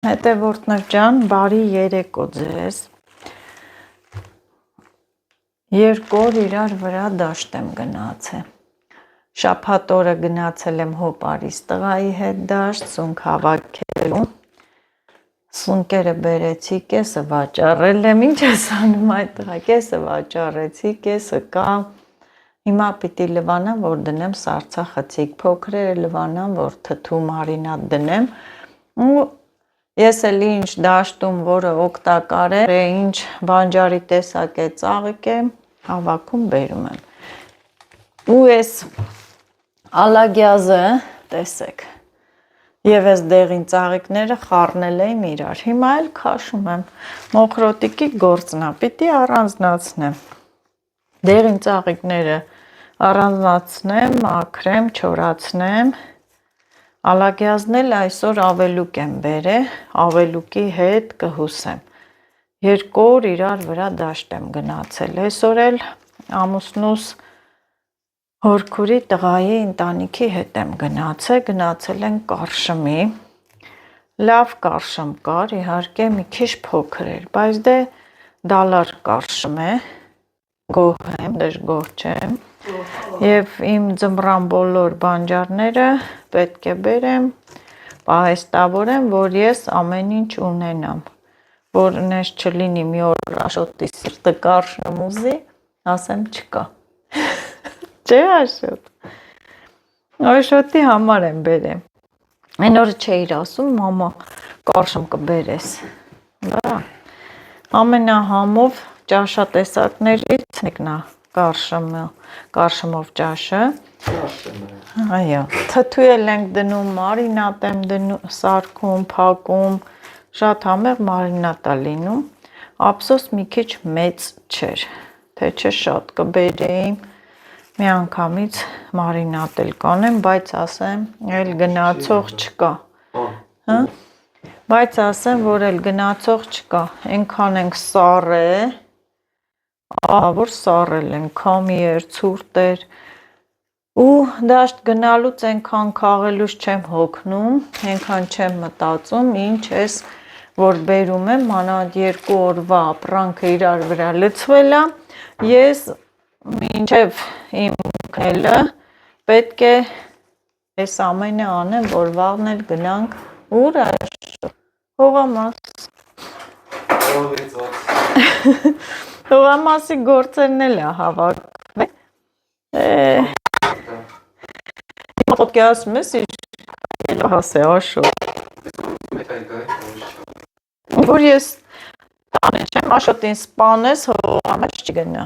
Հետևորդներ ջան, բարի երեկո ձեզ։ Երկու օր իրար վրա դաշտ եմ գնացել։ Շաբաթ օրը գնացել եմ Հոպարիս տղայի հետ դաշտ, սունկ հավաքելու։ Սունկերը բերեցի, կեսը վաճառել եմ, ինչ ես անում այդ տղա, կեսը վաճառեցի, կեսը կա։ Հիմա պիտի լվանամ, որ դնեմ սառցախցիկ, փոքրերը լվանամ, որ թթու մարինատ դնեմ ու ես էլ ինչ դաշտում, որը օգտակար է, ինչ բանջարի տեսակ է, ծաղիկ է, հավաքում բերում եմ։ Ու ես ալագյազը, տեսեք, եւ ես դեղին ծաղիկները խառնել եմ իրար։ Հիմա էլ քաշում եմ։ Մոխրոտիկի գործն է, պիտի առանձնացնեմ։ Դեղին ծաղիկները առանձնացնեմ, մաքրեմ, չորացնեմ։ Ալագյազն էլ այսօր ավելուկ եմ բերել, ավելուկի հետ կհուսեմ։ Երկու օր իրար վրա դաշտ եմ գնացել։ Այսօր էլ ամուսնուս հորքուրի տղայի ընտանիքի հետ եմ գնացել են Կարշմի։ Լավ Կարշմ կար, իհարկե մի քիչ փոքր էր, բայց դե դալար Կարշմ է, գոհ եմ, դժգոհ չեմ։ Եվ իմ ձմռան բոլոր բանջարները պետք է բերեմ, պահեստավորեմ, որ ես ամեն ինչ ունենամ, որ նես չլինի մի օր Աշոտի սիրտը Կարշմ ուզի, ասեմ չկա։ Չէ Աշոտ։ Աշոտի համար եմ բերեմ։ Այն օրը չէիր ասում, մամա Կարշմ կբերես։ Բա ամենահամով ճաշատեսակներից մեկն է Կարշմով ճաշը։ Այո, թթու էլ ենք դնում, մարինատ եմ դնում, սարքում, փակում, շատ համեղ մարինատ է լինում։ Ափսոս մի քիչ մեծ չէր, թե չէ շատ կբերեի, մի անգամից մարինատ էլ կանեմ, բայց ասեմ, էլ գնացող չկա։ Հա? Բայց ասեմ, որ էլ գնացող չկա, այնքան ենք սառել, որ սառել ենք, քամի էր, ցուրտ էր, ու դաշտ գնալուց այնքան քաղելուց չեմ հոգնում, այնքան չեմ մտածում, ինչ ես, որ բերում եմ, մանավանդ երկու օրվա ապրանքը իրար վրա լցվել է, ես մինչև իմ քելը պետք է այս ամենը անեմ, որ վաղն էլ գնանք ուր Հողամաս։ Հողամասի գործերն էլ է հավաքվել։ Ոտքի ասում ես, իր հասե Աշոտ։ Որ ես տանը չեմ, Աշոտին սպանես, հողամաս չգնա։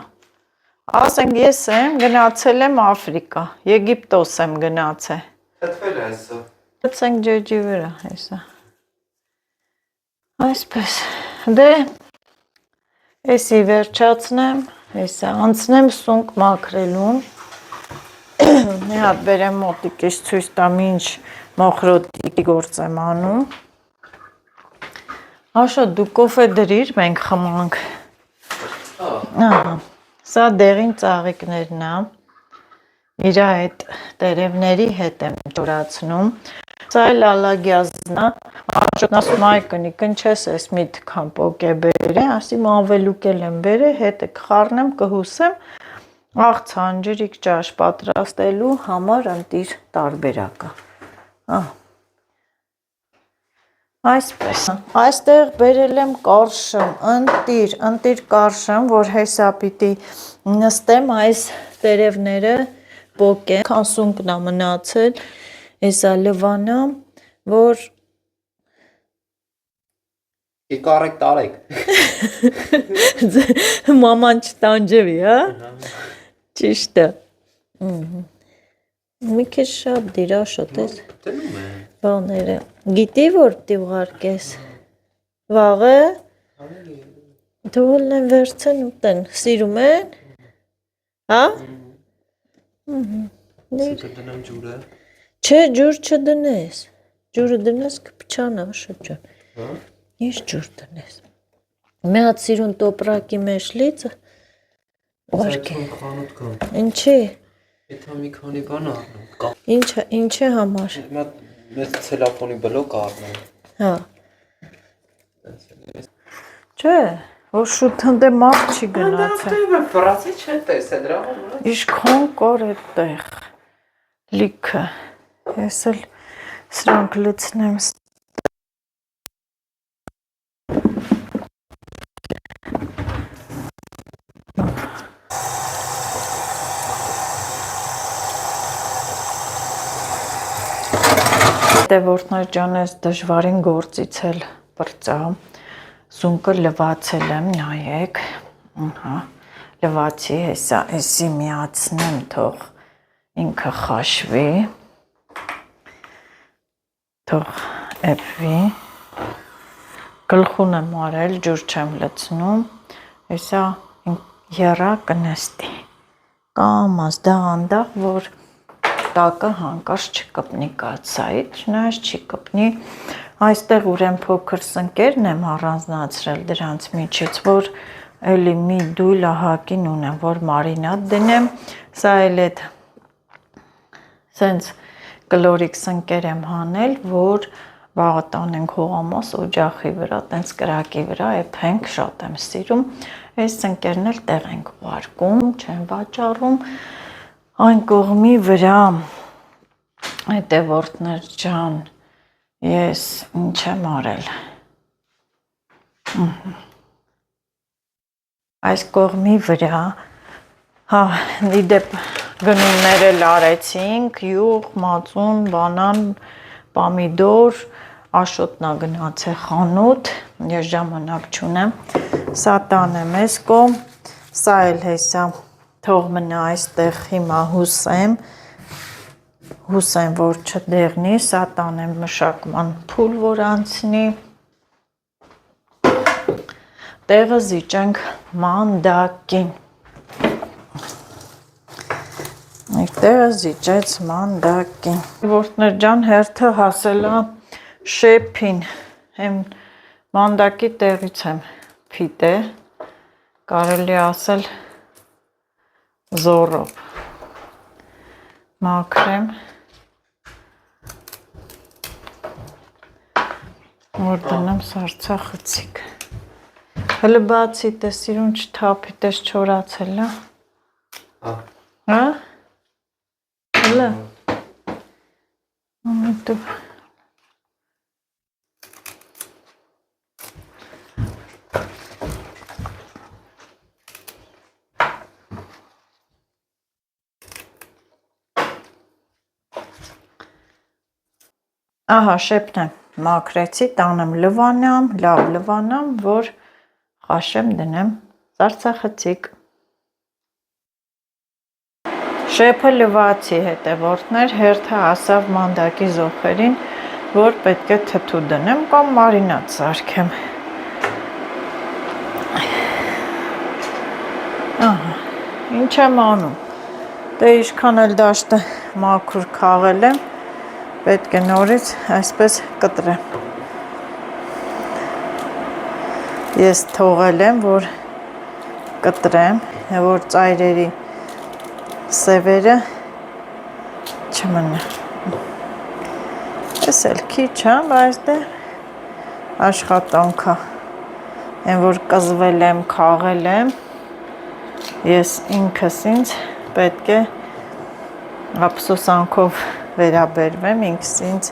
Ասենք ես եմ, գնացել եմ Աֆրիկա, Եգիպտոս եմ գնացել։ Թթվել է այսը։ Թթվենք ջեջի վրա, այսը։ Այսպես, դե, էսի վերջացնեմ, էսը, անցնեմ սունկ մաքրելուն, մի հատ բերեմ մոտիկից ցույց տամ ինչ մոխրոտիկի գործ եմ անում։ Աշոտ, դու կոֆե դրիր, մենք խմանք։ Սա դեղին ծաղիկներն է, իր այդ տերևների հետ եմ չորացնում, սա էլ ալագյազն է, Աշոտն ասում այ կնչես ես մի թքան պոկ է բերե, ասիմ ավելուկ էլ եմ բերե, հետը կխառնեմ, կհուսեմ, աղցան, ջրիկ ճաշ պատրաստելու համար ընտիր տարբերակը։ Այսպես, այստեղ բերել եմ Կարշմ, ընտիր Կարշմ, որ հեսա պիտի նստեմ այս տերևները պոկեմ, քան սունկն է մնացել, հեսա լվանամ, որ կարեք տարեք։ Մաման չտանջվի, հա? Ճիշտ է։ Մի քիչ շատ դիր Աշոտ ես։ Դնում է։ Բաները, գիտի որ պիտի ուղարկես։ Վաղը։ Թողել են վերցեն ուտեն, սիրում են։ Հա? Դնեմ ջուրը։ Չէ, ջուր չդնես։ Ջուրը դնես կփչանա Աշոտ ջան։ Հա? Ինչ ջուր դնես։ Մի հատ սիրուն տոպրակի մեջ լիցը ուղարկե։ Ինչի։ Եթե մի քանի բան առնեմ։ Ինչի համար։ Մեծ ցելոֆոնի բլոկ առնեմ։ Հա։ Չէ, որ շուտ հնդե մարդ չի գնացել։ Ֆրանսի չէ տեսել դրա համար։ Իշքան կոր այդտեղ։ Լիքը։ Ես էլ սրանք լցնեմ։ Դե որդներ ջան, ես դժվարին գործից էլ բրծա։ Զունկը լվացել եմ, նայեք։ Ահա, լվացի, հեսա, էսի միացնեմ, թող ինքը խաշվի։ Թող էպվի։ Գլխուն եմ արել, ջուր չեմ լցնում։ Հեսա եռա կնստի։ Կամաց դա անդաղ, որ տակը հանկարծ չկպնի կացայից, չնայած չի կպնի։ Այստեղ ուրեմն փոքր սնկերն եմ առանձնացրել դրանց միջից, որ էլի մի դույլ ահակին ունեմ, որ մարինադ դնեմ, սա էլ էդ սենց կլորիկ սնկեր եմ հանել, որ վաղը տանենք հողամաս օջախի վրա, տենց կրակի վրա էփենք, շատ եմ սիրում, այս սնկերն էլ տեղ ենք ուղարկում, չեմ վաճառում, այն կողմի վրա, այդ է որդներ ջան, ես ինչ եմ արել, այս կողմի վրա, հա, իդեպ գնումներ էլ արեցինք, յուղ, մածուն, բանան, պամիդոր, Աշոտնա գնաց է խանութ, ես ժամանակ չունեմ, սա տանեմ ես կողմ, սա էլ հեսա, թող մնա այստեղ հիմա հուսեմ, որ չդեղնի, սա տանեմ մշակման փուլ, որ անցնի, տեղը զիջենք մանդակին, տեղը զիջեց մանդակին, որդներ ջան հերթը հասելա շեփին, եմ մանդակի տեղից եմ փիտե, կարելի ասել զորով, մաքրեմ, որ դնեմ սարցախցիկ, հլը բացի տես իրուն չթափի տես չորացել է, հա, հլը, ահա շեփն եմ մաքրեցի, տանեմ լվանամ, լավ լվանամ, որ խաշեմ դնեմ սարցախցիկ։ Շեփը լվացի հետևորդներ, հերթը հասավ մանդակի զոհերին, որ պետք է թթու դնեմ կամ մարինադ սարքեմ։ Ահա, ինչ եմ անում։ Դե ինչքան էլ դաշտը մաքուր քաղել եմ, պետք է նորից այսպես կտրեմ։ Ես թողել եմ, որ կտրեմ, որ ծայրերի սևերը չմնա։ Ես էլ քիչ եմ, բայց դե աշխատանք է։ Այն որ կզվել եմ, քաղել եմ, ես ինքս ինձ պետք է ափսոսանքով վերաբերվեմ, ինքս ինձ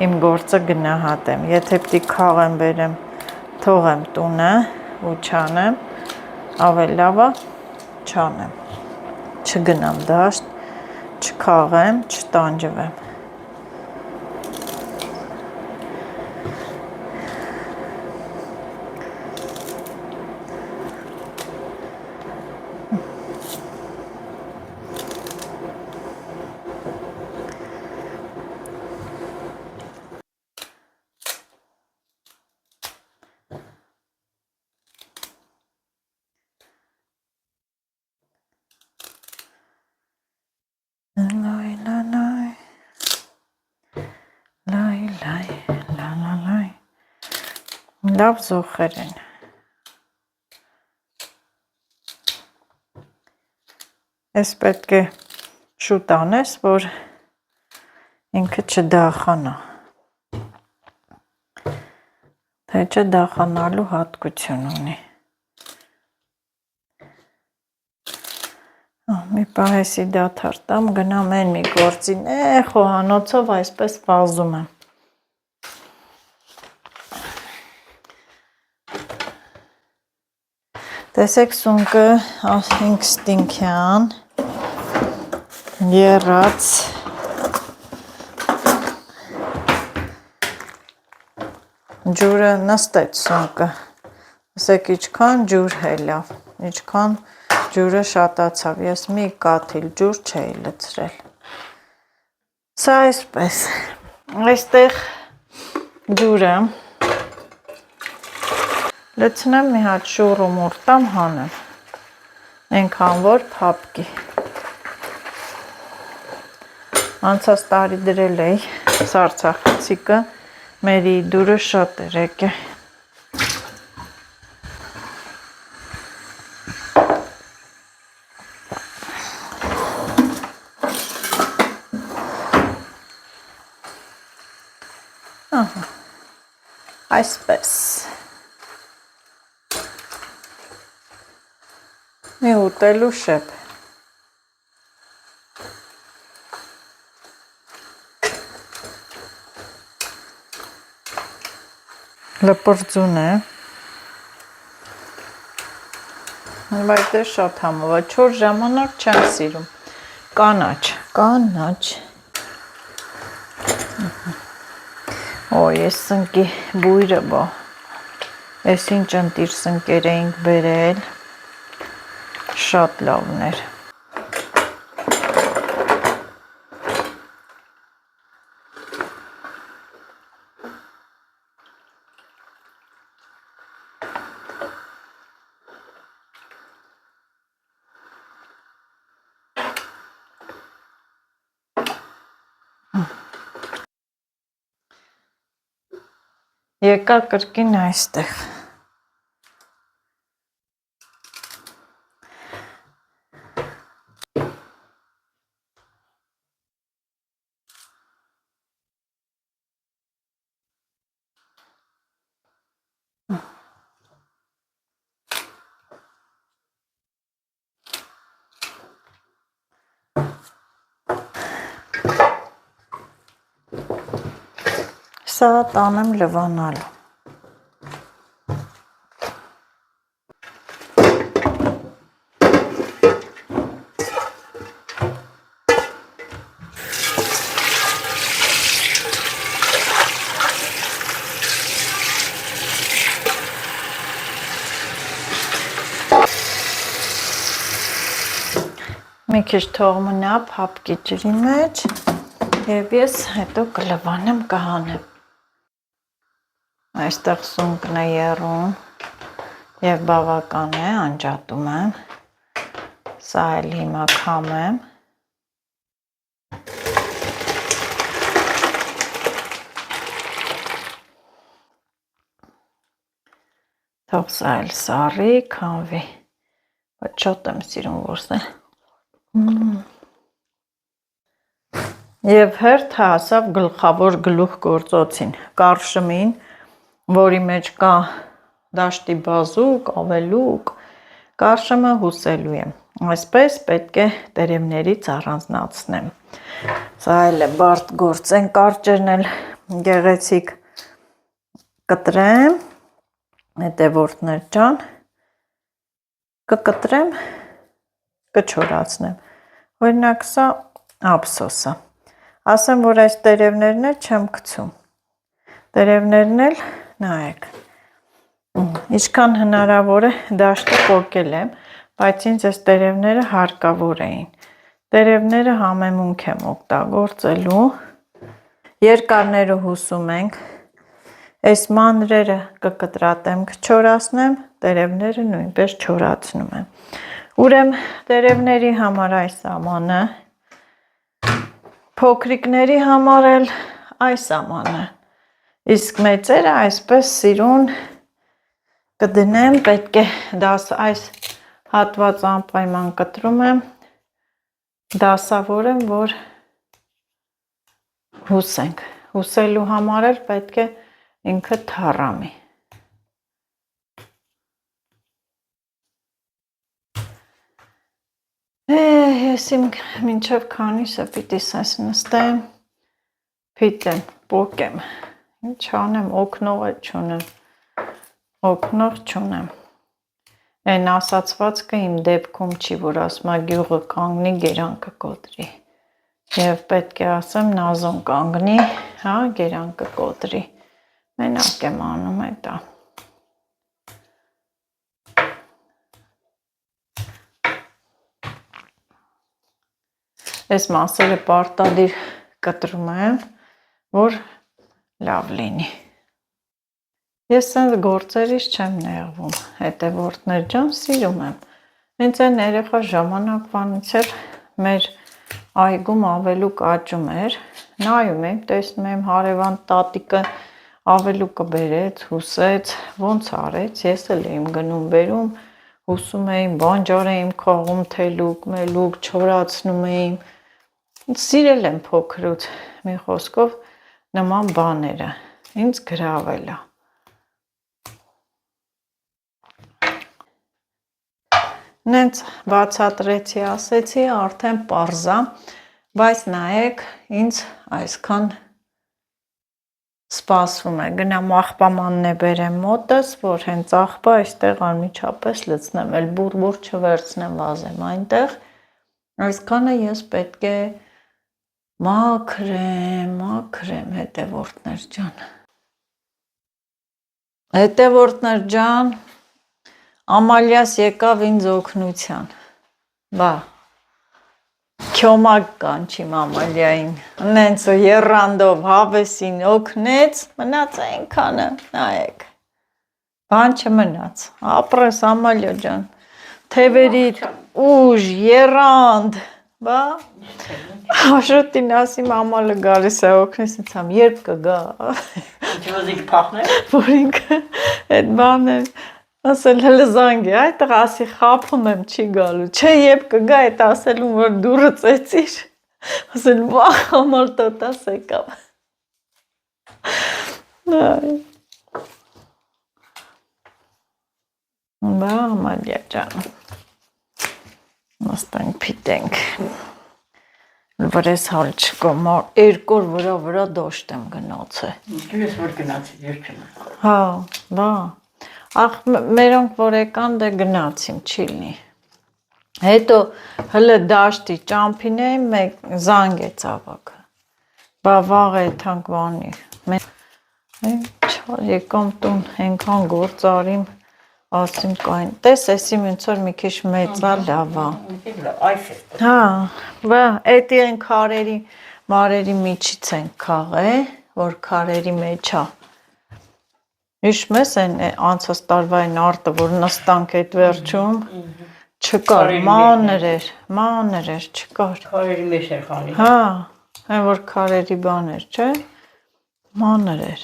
իմ գործը գնահատեմ, եթե պիտի քաղեմ բերեմ, թողեմ տունը ու չանեմ, ավել լավա չանեմ, չգնամ դաշտ, չքաղեմ, չտանջվեմ։ Լավ զոխեր են։ Ես պետք է շուտ անես, որ ինքը չդախանա։ Մեջը դախանալու հատկություն ունի։ Մի պահեսի դադար տամ, գնամ են մի գործին, խոհանոցով այսպես վազում եմ։ Տեսեք սունկը ինքստինքյան, եռած, ջուրը նստեց սունկը, ասեք իչքան ջուր հելավ, իչքան ջուրը շատացավ, ես մի կաթիլ ջուր չէի լցրել, սա այսպես, այստեղ ջուրը լցնեմ մի հատ շուռ ու մուռ տամ հանեմ, այնքան որ փափկի, անցած տարի դրել էի սարցախցիկը, մերի դուրը շատ էր եկե, այսպես, մի ուտելու շեփ, լպրծուն է, բայց դե շատ համով, 4 ժամանակ չեմ սիրում, կանաչ, ես սնկի բույրը բա, ես ինչ ընտիր սնկեր էինք բերել, շատ լավն էր։ Եկա կրկին այստեղ։ Սա տանեմ լվանալու։ Մի քիչ թող մնա փափկի ջրի մեջ եւ ես հետո կլվանեմ կհանեմ։ Այստեղ սունկն է եռում եւ բավական է, անջատում եմ։ Սա էլ հիմա քամեմ։ Թող սա էլ սառի, քամվի։ Բայց շատ եմ սիրում որսել։ Եվ հերթ հասավ գլխավոր գլուխ գործոցին, կարշմին, որի մեջ կա դաշտի բազուկ, ավելուկ, կարշմը հուսելու եմ, այսպես պետք է տերևներից առանձնացնեմ, սա էլ է բարդ գործ են, կարճերն էլ գեղեցիկ կտրեմ, հետևորդներ ջան, կկտրեմ, կչորացնեմ, օրինակ սա ափսոսը, ասեմ, որ այս տերևներն էլ չեմ գցում, տերևներն էլ նայեք, ինչքան հնարավոր է դաշտը պոկել եմ, բայց ինձ այս տերևները հարկավոր էին, տերևները համեմունք եմ օգտագործելու, երկարները հուսում ենք, այս մանրերը կկտրատեմ, կչորացնեմ, տերևները նույնպես չորացնում եմ, ուրեմն տերևների համար այս ամանը, փոքրիկների համար էլ այս ամանը, իսկ մեծերը այսպես սիրուն կդնեմ, պետք է այս հատված անպայման կտրում եմ, դասավորեմ, որ հուսենք, հուսելու համար էլ պետք է ինքը թառամի, Ես իմ մինչև քանիսը պիտի սես նստեմ, պիտեմ, պոկեմ, ինչ անեմ, օգնող է չունեմ, օգնող չունեմ, են ասացվածքը իմ դեպքում չի, որ ասմա գյուղը կանգնի, գերանքը կոտրի, և պետք է ասեմ նազոն կանգնի, հա, գերանքը կոտրի, մենակ եմ անում էտա, Ես մասերը պարտադիր կտրում եմ, որ լավ լինի։ Ես սենց գործերից չեմ նեղվում, հետևորդներ ջան, սիրում եմ։ Հենց այն երեխա ժամանակվանից էր մեր այգում ավելուկ աճում էր, նայում եմ, տեսնում եմ հարևան տատիկը ավելուկը բերեց, հուսեց, ոնց արեց, ես էլ եմ գնում բերում, հուսում էիմ, բանջար էիմ քողում, թելուկ, մելուկ, չորացնում էիմ, Սիրել եմ փոքրուց, մի խոսքով նման բաները, ինձ գրավել է։ Նենց բացատրեցի, ասեցի, արդեն պարզա, բայց նայեք, ինձ այսքան սպասվում է, գնամ աղբամանն է բերեմ մոտս, որ հենց աղբա այստեղ անմիջապես լցնեմ, էլ բուր չվերցնեմ վազեմ այնտեղ, այսքանը ես պետք է մաքրեմ, հետևորդներ ջան, հետևորդներ ջան, Ամալիաս եկավ ինձ օգնության, բա, քյոմակ կանչիմ Ամալիային, նենց երանդով հավեսին օգնեց, մնաց այնքանը, նայեք, բան չմնաց, ապրես Ամալիա ջան, թևերիդ ուժ, երանդ, բա, Աշոտին ասիմ Ամալը գալիս է օգնես ինձ համ, երբ կգա, Չոզիկ պախներ, որ ինքը այդ բան է, ասել հլը զանգի, այդտեղ ասի խապում եմ չի գալու, չէ երբ կգա այդ ասելում, որ դուրը ծեցիր, ասել վախ Ամալ տոտաս եկավ, բա Ամալիա ջան, նստենք պիտենք, վրես հալ չկոմ, երկոր վրա դոշտ եմ գնաց է։ Ես որ գնացի, ես չեմ։ Հա, բա, ախ մերոնք որ եկան դե գնացիմ, չի լինի։ Հետո հլը դաշտի ճամփին էի, մեկ զանգ է ծավակը։ Բա վաղ է թանք վանի։ Չար եկամ տուն, հենքան գործ արիմ, ասիմ կային, տես էսիմ ինձ որ մի քիչ մեծա լավա։ Հա, բա, էտի են քարերի, մարերի միջից են քաղե, որ քարերի մեջ է։ Հիշում ես են անցած տարվա այն արտը, որ նստանք այդ վերջում, չկար, մանր էր, չկար։ Քարերի մեջ էր խալի։ Հա, այն որ քարերի բան էր, չէ, մանր էր։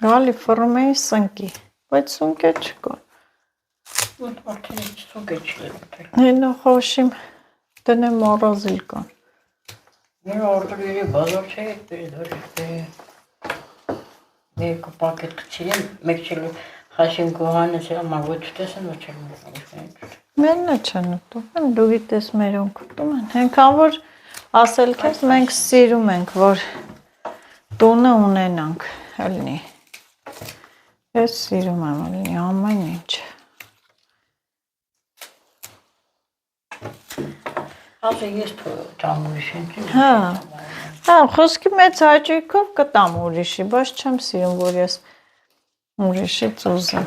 Գալի ֆռում էի սնկի, բայց սունկ է չկար։ Արդեն սունկ է չլել։ Հենա խոշիմ դնեմ առազիլ կան։ Մեր արդուրերի բազար չէ ետ բերել, երկու պակետ կցիրեմ, մեկ չել խաշիմ գոհանը չել ամար ոչ տեսան, ոչ չել մոտ։ Մեննա չեն ուտում, դու գիտես մերոնք ուտում են, հենքան որ ասել կես մենք սիրում ենք, որ տունը ունենանք, հլնի, ես սիրում եմ հլնի, ամեն ինչ։ Ասը ես տամ ուրիշ են։ Հա, խոսքի մեծ հաճույքով կտամ ուրիշի, բայց չեմ սիրում, որ ես ուրիշից ուզեմ։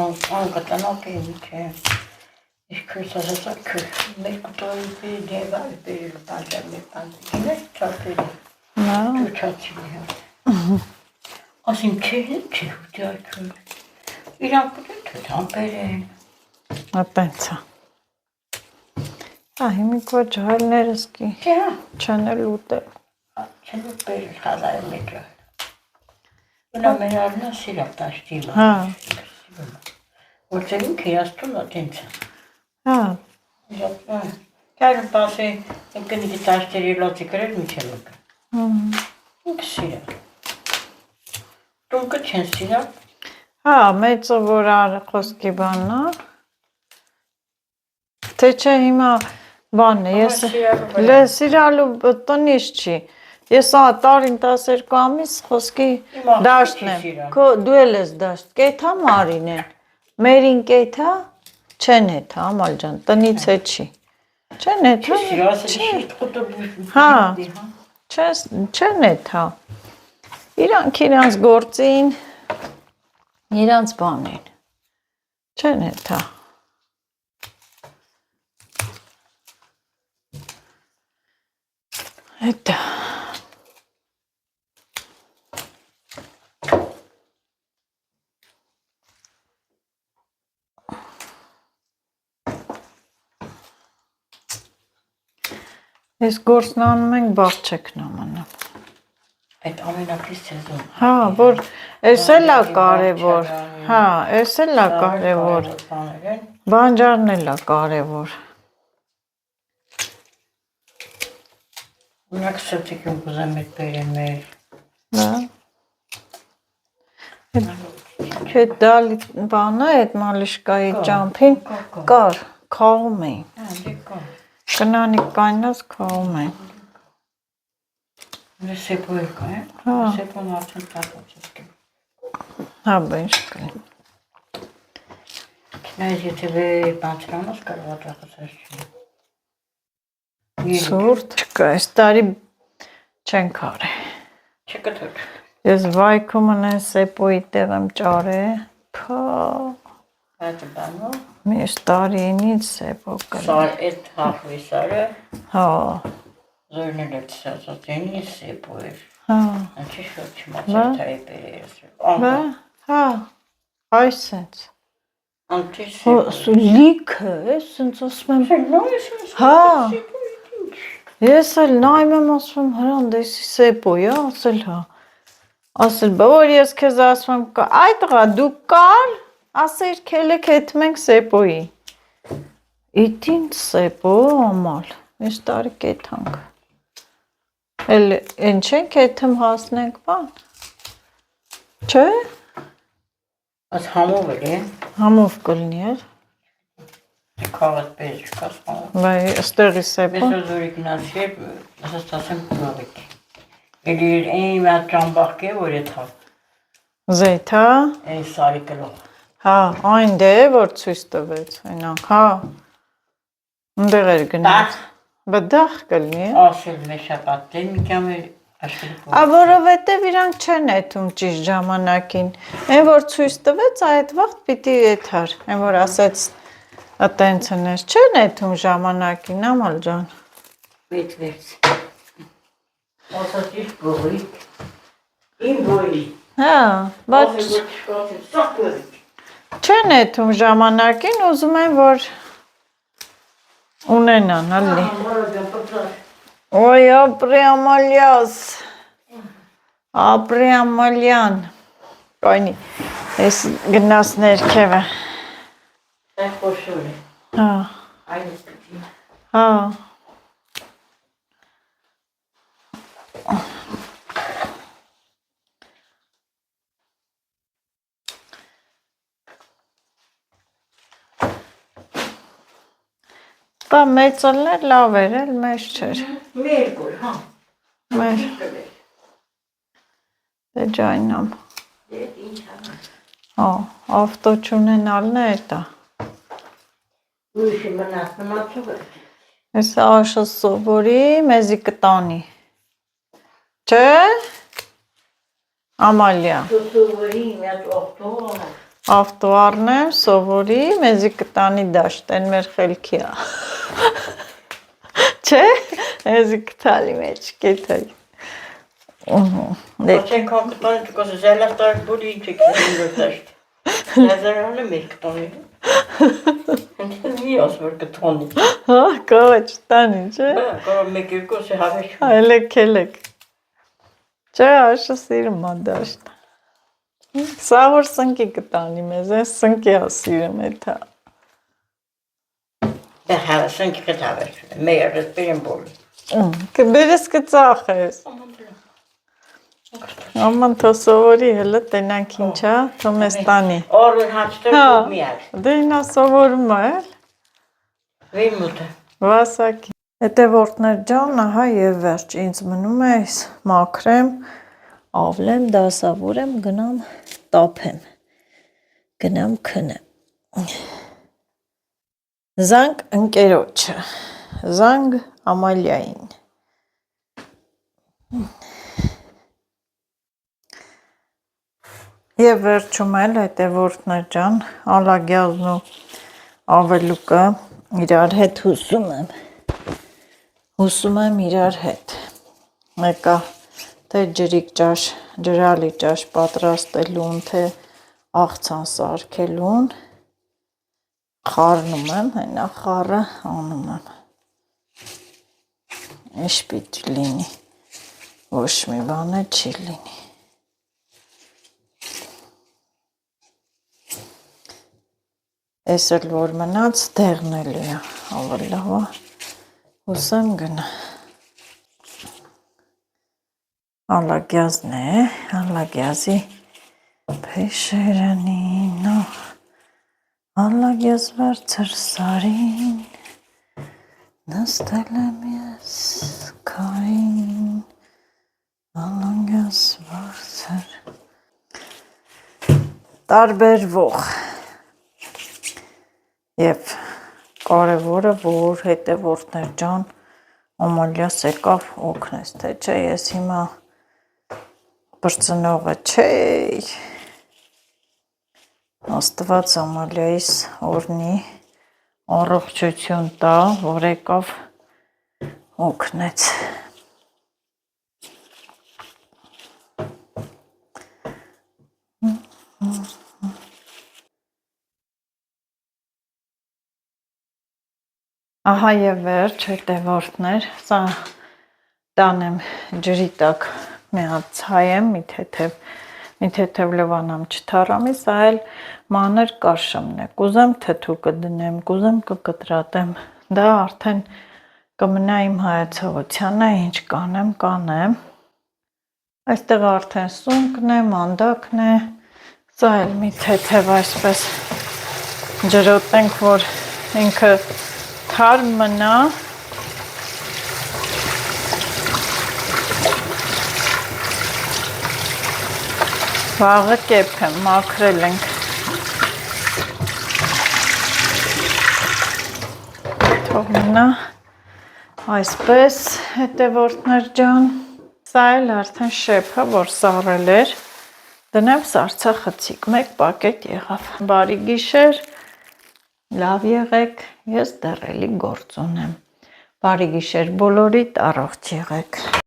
Անկտանակ է մի չէ, ես քրս ասացա քր, մեր կտորի պերի դեվարի պերիլու պանջար մեր պանջար, ես չապերի, ճուչացի մի հատ։ Ասիմ չէ, ուտի այդքուն, իրանք պուտեն թոթան պերեն։ Ատենցա։ Հիմիկվա ջահելներս կի, չեն էլ ուտել։ Չեն էլ պերել խազարը մեջը։ Ունա մեր արնա սիրապ տաշտիվա։ Հա։ Որցել ինք երաստուն ատենցա։ Հա։ Կայրը պասի ընկնիկի տաշտերի լոցի կրել միչել ըկը։ Ինք սիրապ։ Տունկը չեն սիրապ։ Հա, մեծը որ արը խոսքի բաննա, Թե չէ հիմա բանն է, ես սիրալու տնից չի։ Ես տարին 12 ամիս խոսքի դաշտն եմ։ Դու էլ ես դաշտ։ Կեթա Մարինեն։ Մերին կեթա չեն հետա ամալ ջան, տնից է չի։ Չեն հետա։ Հա։ Չեն հետա։ Իրանց գործին, իրանց բանին։ Չեն հետա։ Հետա։ Ես գործն անում ենք, բաղ չեք նամանում։ Այդ ամենակրիս սեզոն։ Հա, որ էս էլ է կարևոր։ Հա, էս էլ է կարևոր։ Բանջարն էլ է կարևոր։ Ունակ սրտիկում կուզեմ էտ բերեմ մեր։ Հա։ Չէ դալի բանը էտ մալիշկայի ճամփին կար, քաղում էին։ Հա, դե կար։ Կնանիկ կանյաց քաղում էին։ Մեր սեպո էլ կա, Հա։ Սեպոն արդեն տատոց ես կեմ։ Հա, բենց կլին։ Նայս եթե վեր բանցրանոս կարող ատրախսած չի։ Սուրտ չկա, այս տարի չեն կարե։ Չկտոր։ Ես վայքումն են սեպոյի տեղ եմ ճարե, պա, Այդ բանով։ միշտ տարինից սեպո կլին։ Սար էտ հախվի սարը, Հա, զորնել էտ սասած ենի սեպո էր։ հա, Անչի շոտ չմացեր թայի բերես։ բա, հա, այս սենց։ Անչի սեպո։ Լիքը, սենց ասում եմ, Նոյս հա, ես էլ նայում եմ ասում հրան դեսի սեպոյ, ասել հա, ասել բա որ ես քեզ ասում եմ, այ տղա դու կար, ասեր քելեք հետ մենք սեպոյի, իտին սեպո ամալ, ես տարի կետանք, էլ են չենք հետում հասնենք բան, չէ, Աս համով էլ է։ համով կլնի էր, Քաղաք բերես չկաս համով։ բա ստեղի սեպո, Ես զորի գնացի է, ասաց ասեմ կուրովիք։ Էլի այն մատ ճամբախք է, որ ետ հա։ զեյթա, Այն սարի կլող։ հա, այն դե որ ցույց տվեց, այնանք, հա, ընդեղ էր գնաց, բա դախ կլնի է, Ասել մեշապատ դեն մի կյամ էր աշխրի որովհետև իրանք չեն էթում ճիշտ ժամանակին, այն որ ցույց տվեց այդ վաղտ պիտի էթար, այն որ ասեց ատենցն ես, չեն էթում ժամանակին, ամալ ջան, Մետ վերց։ Ասաց իշ գողիկ, իմ բոյի, հա, բայց ասել որ չկացել, սաղ գորիկ։ չեն էթում ժամանակին, ուզում են, որ ունենան, ալի, Ամարոդյան պրծար։ Ոյ ապրիամալյաս, ապրիամալյան, կայնի, ես գնաս ներքև է, Այդ խոշոր է, հա, այն ես պիտի։ հա, Բա մեծալներ լավ էր, էլ մեծ չէր, Մեր գոր, հա։ մեր, դե ջայնամ, Դե ինչ հա։ հա, ավտո չունենալն է էտա, Ուրիշի մնացով է։ ես աշը սովորի, մեզի կտանի, չէ, ամալյա, Սովորի միած ողտող։ ավտո առնեմ, սովորի, մեզի կտանի դաշտ, են մեր խելքի է, չէ, մեզի կտալի մեջ, կետայի, դե, Ոչեն կան կտանը չկոս զելախտար բուրի ինչ է կեզին որ դաշտ։ Նազարանը մեր կտանի։ Հենց մի ասվոր կտանի։ հա, կավա չտանի, չէ, Կարող մեկ երկոս է հավեշ։ այլեք ելեք, չէ, աշը սիրում ա դաշտ, սա որ սնկի կտանի մեզ, են սնկի ա սիրում էթա, Դե հավեսն կիղետ հավեշ։ Մեր էտ բերեմ բոլ։ կբերես կծախես, Աման թո սովորի հլը տենանք ինչա, թո մեզ տանի, Օրվեն հաչտր Հա։ մի ար։ դե ինա սովորում է էլ, Վիմուտը։ Վասակի։ Հետևորդներ ջան, ահա եւ վերջ։ Ինձ մնում է այս մաքրեմ, ավլեմ, դասավորեմ, գնամ տափեմ։ Գնամ քնեմ։ Զանգ ընկերոջը։ Զանգ Ամալիային։ Եվ վերջում էլ հետևորդներ ջան, Ալագյազն ու Ավելուկը իրար հետ հուսում եմ իրար հետ։ Մեկը թե ջրալի ճաշ պատրաստելուն, թե աղցան սարքելուն, խառնում եմ, հենա խառը անում եմ։ Ինչ պիտի լինի, ոչ մի բան չի լինի։ Ես էլ որ մնաց դեղնելու է, ավելի լավ է, հուսեմ գնա։ Ալագյազն է, Ալագյազի փեշերանին, Ալագյազ վարձր սարին, նստել եմ ես քարին, Ալագյազ վարձր տարբերվող։ Եվ կարևորը, որ հետևորդներ ջան, Ամալիաս եկավ օգնես, թե չէ ես հիմա բրծնողը չէի, Աստված Ամալիայիս օրնի առողջություն տա, որ եկավ օգնեց։ Ահա եւ վերջ հետևորդներ, սա տանեմ ջրի տակ մի հատ ցայեմ, մի թեթև լվանամ չթարամի, սա էլ մանր կաշմն է, կուզեմ թթու կդնեմ, կուզեմ կկտրատեմ, դա արդեն կմնա իմ հայեցողությանը, ինչ կանեմ, այստեղ արդեն սունկն է, մանդակն է, սա էլ մի թեթև այսպես ջրոտենք, որ ինքը թար մնա, վաղը կեփեմ, մաքրել ենք, թող մնա այսպես հետևորդներ ջան, սա էլ արդեն շեփը, որ սառել էր, դնեմ սառցախցիկ, 1 պակետ եղավ, բարի գիշեր, լավ եղեք, ես դեռ էլի գործ ունեմ, բարի գիշեր բոլորիդ, առողջ եղեք։